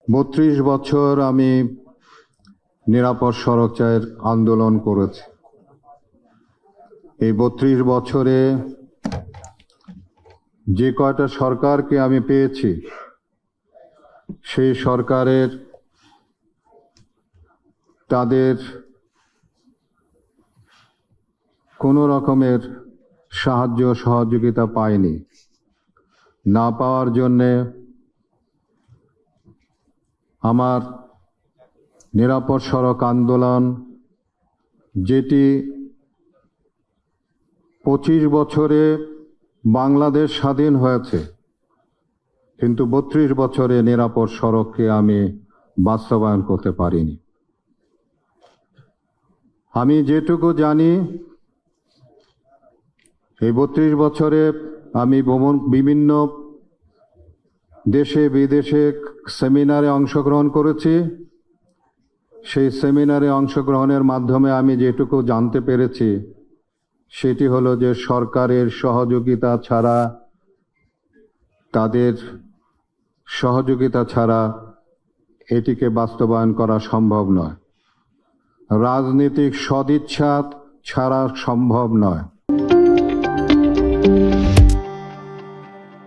32 বছর আমি নিরাপদ সড়ক চাইয়ের আন্দোলন করেছি। এই 32 বছরে যে কয়টা সরকারকে আমি পেয়েছি, সেই সরকারের তাদের কোনো রকমের সাহায্য সহযোগিতা পাইনি। না পাওয়ার জন্যে আমার নিরাপদ সড়ক আন্দোলন, যেটি 25 বছরে বাংলাদেশ স্বাধীন হয়েছে, কিন্তু 32 বছরে নিরাপদ সড়ককে আমি বাস্তবায়ন করতে পারিনি। আমি যেটুকু জানি, এই 32 বছরে আমি বিভিন্ন দেশে বিদেশে সেমিনারে অংশগ্রহণ করেছি। সেই সেমিনারে অংশগ্রহণের মাধ্যমে আমি যেটুকু জানতে পেরেছি, সেটি হলো যে সরকারের সহযোগিতা ছাড়া, তাদের সহযোগিতা ছাড়া এটিকে বাস্তবায়ন করা সম্ভব নয়। রাজনৈতিক সদিচ্ছা ছাড়া সম্ভব নয়।